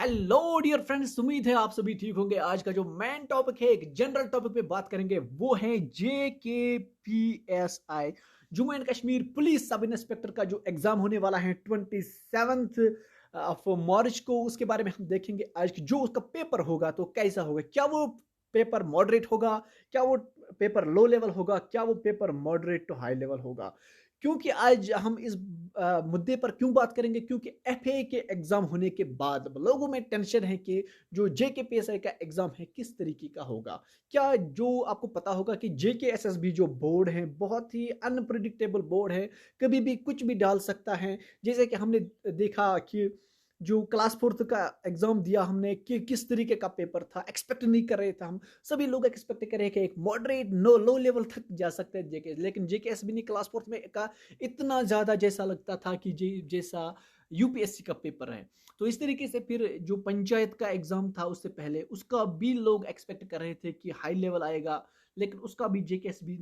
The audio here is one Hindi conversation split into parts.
हेलो डियर फ्रेंड्स, उम्मीद है आप सभी ठीक होंगे। आज का जो मेन टॉपिक है, एक जनरल टॉपिक पे बात करेंगे, वो है JKPSI Jammu and Kashmir police sub inspector का जो एग्जाम होने वाला है 27 ऑफ मार्च को। उसके बारे में हम देखेंगे आज की जो उसका पेपर होगा तो कैसा होगा। क्या वो पेपर मॉडरेट होगा, क्या वो पेपर लो लेवल होगा, क्या वो paper moderate to high level होगा। क्योंकि आज हम इस मुद्दे पर क्यों बात करेंगे, क्योंकि एफए के एग्जाम होने के बाद लोगों में टेंशन है कि जो जेकेपीएसआई का एग्जाम है किस तरीके का होगा। क्या जो आपको पता होगा कि जेकेएसएसबी जो बोर्ड है बहुत ही अनप्रिडिक्टेबल बोर्ड है, कभी भी कुछ भी डाल सकता है। जैसे कि हमने देखा कि जो क्लास फोर्थ का एग्जाम दिया हमने कि किस तरीके का पेपर था, एक्सपेक्ट नहीं कर रहे थे हम। सभी लोग एक्सपेक्ट कर रहे हैं कि एक मॉडरेट नो लो लेवल तक जा सकते हैं जेके, लेकिन जेकेएसबी ने क्लास फोर्थ में का इतना ज़्यादा जैसा लगता था कि जैसा यूपीएससी का पेपर है। तो इस तरीके से फिर जो पंचायत का एग्जाम था उससे पहले उसका भी लोग एक्सपेक्ट कर रहे थे कि हाई लेवल आएगा, लेकिन उसका भी जेकेएसबी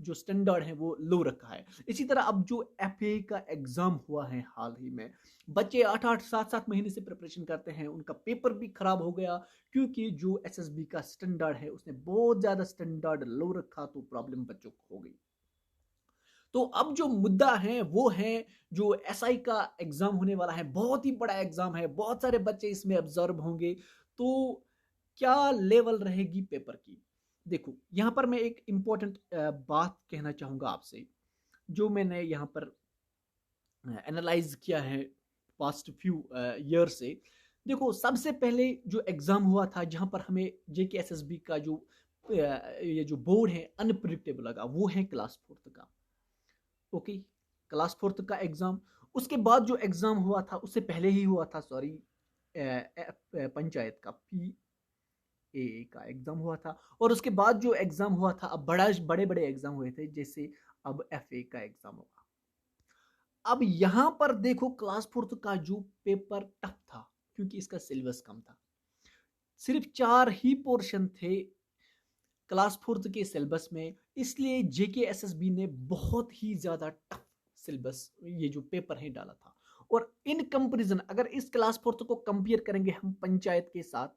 जो स्टैंडर्ड है वो लो रखा है। इसी तरह अब जो एफए का एग्जाम हुआ है हाल ही में, बच्चे 8-8 7-7 महीने से प्रिपरेशन करते हैं, उनका पेपर भी खराब हो गया क्योंकि जो एसएसबी का स्टैंडर्ड है उसने बहुत ज़्यादा स्टैंडर्ड लो रखा, तो प्रॉब्लम बच्चों को हो गई। तो अब जो मुद्दा है वो है जो एसआई का एग्जाम होने वाला है, बहुत ही बड़ा एग्जाम है, बहुत सारे बच्चे इसमें ऑब्जर्व होंगे। तो क्या लेवल रहेगी पेपर की। देखो यहाँ पर मैं एक इंपॉर्टेंट बात कहना चाहूंगा आपसे, जो मैंने यहाँ पर एनालाइज किया है पास्ट फ्यू ईयर से। देखो सबसे पहले जो एग्जाम हुआ था जहां पर हमें जेकेएसएसबी का जो ये जो बोर्ड है अनप्रिडिक्टेबल लगा, वो है क्लास फोर्थ का। ओके, क्लास फोर्थ का एग्जाम। उसके बाद जो एग्जाम हुआ था उससे पहले ही हुआ था, सॉरी, पंचायत का PAA का एग्जाम हुआ था। और उसके बाद जो एग्जाम हुआ था, अब बड़े बड़े एग्जाम हुए थे, जैसे अब FA का एग्जाम होगा। अब यहां पर देखो क्लास फोर्थ का जो पेपर टफ था क्योंकि इसका सिलेबस कम था, सिर्फ 4 ही पोर्शन थे क्लास फोर्थ के सिलेबस में, इसलिए जेकेएसएसबी ने बहुत ही ज्यादा टफ सिलेबस ये जो पेपर है डाला था। और इन कंपैरिजन अगर इस क्लास फोर्थ को कंपेयर करेंगे हम पंचायत के साथ,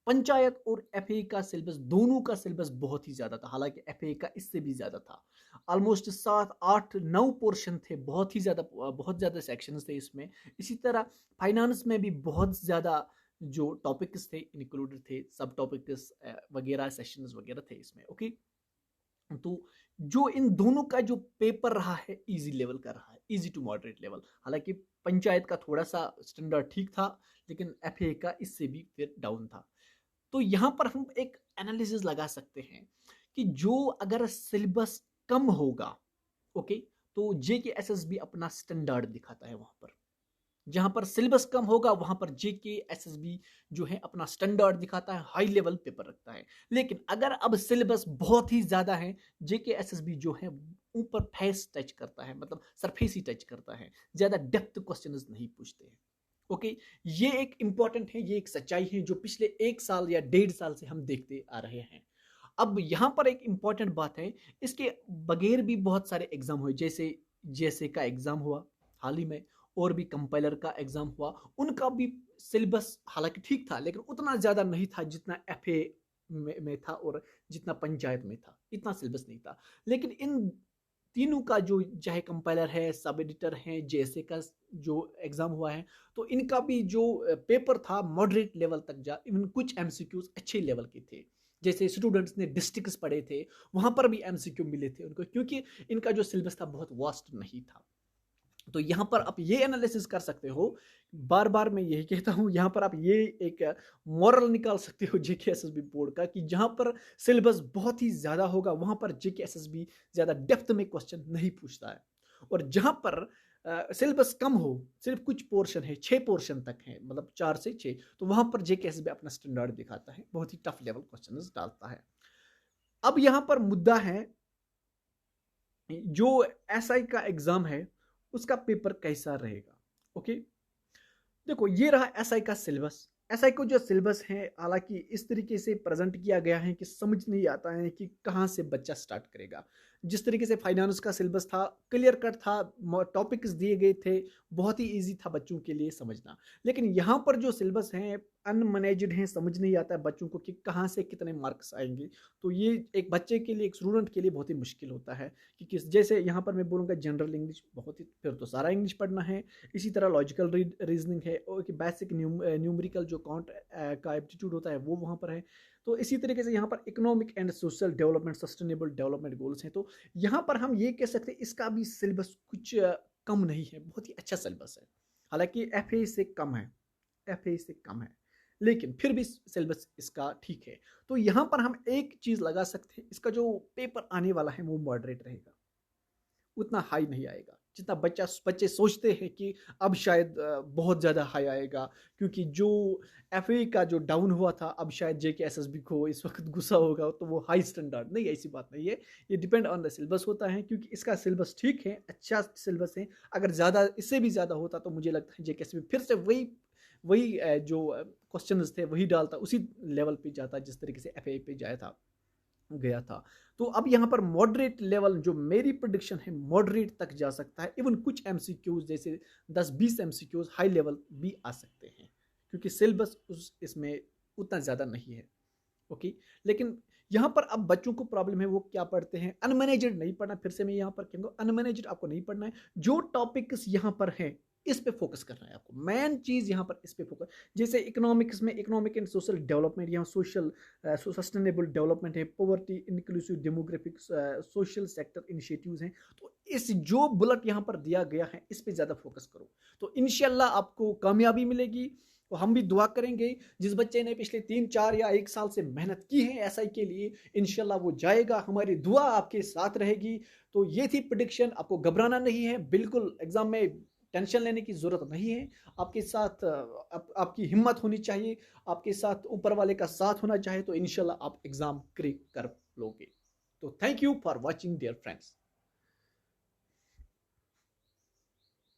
पंचायत और एफए का सिलेबस, दोनों का सिलेबस बहुत ही ज्यादा था, हालांकि एफए का इससे भी ज्यादा था। ऑलमोस्ट 7 8 9 पोर्शन थे, बहुत ज्यादा सेक्शंस थे इसमें। इसी तरह फाइनेंस में भी बहुत ज्यादा जो टॉपिक्स थे इंक्लूडेड थे, सब टॉपिक्स वगैरह सेशंस वगैरह थे इसमें। ओके, तो जो इन दोनों का जो पेपर रहा है इजी लेवल का रहा है, इजी टू मॉडरेट लेवल। हालांकि पंचायत का थोड़ा सा स्टैंडर्ड ठीक था, लेकिन एफए का इससे भी फिर डाउन था। तो यहां पर हम एक एनालिसिस लगा सकते हैं कि जो अगर सिलेबस कम होगा, ओके, तो जेकेएसएसबी अपना स्टैंडर्ड दिखाता है वहां पर। जहां पर सिलेबस कम होगा वहां पर जेकेएसएसबी जो है अपना स्टैंडर्ड दिखाता है, हाई लेवल पेपर रखता है। लेकिन अगर अब सिलेबस बहुत ही ज्यादा है, जेकेएसएसबी जो है ऊपर फेस टच करता है, मतलब सरफेस ही टच करता है, ज्यादा डेप्थ क्वेश्चंस नहीं पूछते हैं। ओके, ये एक इंपॉर्टेंट है, ये एक सच्चाई है जो पिछले 1 साल या 1.5 साल से हम देखते आ रहे हैं। अब यहां पर एक इंपॉर्टेंट बात है, इसके बगैर भी बहुत सारे एग्जाम हुए, जैसे जेएसए का एग्जाम हुआ हाल ही में, और भी कंपाइलर का एग्जाम हुआ। उनका भी सिलेबस हालांकि ठीक था, लेकिन उतना ज्यादा नहीं था जितना एफए में था और जितना पंचायत में था, इतना सिलेबस नहीं था। लेकिन इन तीनों का जो चाहे कंपाइलर है, सब एडिटर है, जेएसए का जो एग्जाम हुआ है, तो इनका भी जो पेपर था मॉडरेट लेवल तक जा, इवन कुछ एमसीक्यूज अच्छे लेवल के थे। जैसे स्टूडेंट्स ने डिस्ट्रिक्ट्स पढ़े थे, वहां पर भी एमसीक्यू मिले थे उनको, क्योंकि इनका जो सिलेबस था बहुत वास्ट नहीं था। तो यहां पर आप ये एनालिसिस कर सकते हो, बार बार मैं यही कहता हूं, यहां पर आप ये एक मॉरल निकाल सकते हो जेकेएसएसबी बोर्ड का, कि जहां पर सिलेबस बहुत ही ज्यादा होगा वहां पर जेकेएसएसबी ज्यादा डेप्थ में क्वेश्चन नहीं पूछता है। और जहां पर सिलेबस कम हो, सिर्फ कुछ पोर्शन है, 6 पोर्शन तक है, मतलब 4 से 6, तो वहां पर जेकेएसएसबी अपना स्टैंडर्ड दिखाता है, बहुत ही टफ लेवल क्वेश्चन डालता है। अब यहां पर मुद्दा है जो एसआई का एग्जाम है उसका पेपर कैसा रहेगा। ओके, देखो ये रहा एसआई का सिलेबस। एसआई को जो सिलेबस है, हालांकि इस तरीके से प्रेजेंट किया गया है कि समझ नहीं आता है कि कहाँ से बच्चा स्टार्ट करेगा। जिस तरीके से फाइनेंस का सिलेबस था क्लियर कट था, टॉपिक्स दिए गए थे, बहुत ही इजी था बच्चों के लिए समझना। लेकिन यहाँ पर जो सिलेबस हैं अनमैनेज्ड हैं, समझ नहीं आता है बच्चों को कि कहाँ से कितने मार्क्स आएंगे। तो ये एक बच्चे के लिए, एक स्टूडेंट के लिए बहुत ही मुश्किल होता है कि किस, जैसे यहाँ पर मैं बोलूँगा जनरल इंग्लिश बहुत ही, फिर तो सारा इंग्लिश पढ़ना है। इसी तरह लॉजिकल रीजनिंग है और बेसिक न्यूमेरिकल जो काउंट का एप्टीट्यूड होता है वो वहाँ पर है। तो इसी तरीके से यहाँ पर economic and social development, sustainable development goals हैं। तो यहाँ पर हम ये कह सकते हैं इसका भी सिलेबस कुछ कम नहीं है, बहुत ही अच्छा सिलेबस है। हालांकि एफए से कम है, एफए से कम है, लेकिन फिर भी सिलेबस इसका ठीक है। तो यहाँ पर हम एक चीज़ लगा सकते हैं, इसका जो पेपर आने वाला है वो मॉडरेट रहेगा, उतना हाई नहीं आएगा जितना बच्चे सोचते हैं कि अब शायद बहुत ज़्यादा हाई आएगा। क्योंकि जो एफए का जो डाउन हुआ था, अब शायद जेके एसएसबी को इस वक्त गुस्सा होगा, तो वो हाई स्टैंडर्ड नहीं, ऐसी बात नहीं है। ये डिपेंड ऑन द सिलेबस होता है, क्योंकि इसका सिलेबस ठीक है, अच्छा सिलेबस है। अगर ज़्यादा, इससे भी ज़्यादा होता तो मुझे लगता है जेके एसएसबी फिर से वही वही जो क्वेश्चंस थे वही डालता, उसी लेवल पे जाता जिस तरीके से एफए पे गया था। तो अब यहाँ पर मॉडरेट लेवल, जो मेरी प्रेडिक्शन है, मॉडरेट तक जा सकता है। इवन कुछ एमसीक्यूज जैसे 10-20 एमसीक्यूज हाई लेवल भी आ सकते हैं, क्योंकि सिलेबस इसमें उतना ज़्यादा नहीं है। ओके, लेकिन यहाँ पर अब बच्चों को प्रॉब्लम है, वो क्या पढ़ते हैं, अनमैनेज्ड नहीं पढ़ना। फिर से मैं यहाँ पर कहूँगा अनमैनेज्ड आपको नहीं पढ़ना है। जो टॉपिक्स यहाँ पर हैं इस पे फोकस करना है आपको, मेन चीज यहाँ पर इस पे फोकस। जैसे इकोनॉमिक्स में इकोनॉमिक एंड सोशल डेवलपमेंट, यहाँ सोशल सस्टेनेबल डेवलपमेंट है, poverty inclusive demographic social sector initiatives हैं। तो इस जो बुलेट यहाँ पर दिया गया है इस पे ज़्यादा फोकस करो, तो इंशाल्लाह आपको कामयाबी मिलेगी। तो हम भी दुआ करेंगे, जिस बच्चे ने पिछले 3-4 या 1 साल से मेहनत की है एसआई के लिए, इंशाल्लाह वो जाएगा, हमारी दुआ आपके साथ रहेगी। तो ये थी प्रेडिक्शन, आपको घबराना नहीं है, बिल्कुल एग्जाम में टेंशन लेने की ज़रूरत नहीं है। आपके साथ आपकी हिम्मत होनी चाहिए, आपके साथ ऊपर वाले का साथ होना चाहिए, तो इंशाल्लाह आप एग्ज़ाम क्रैक कर लोगे। तो thank you for watching dear friends.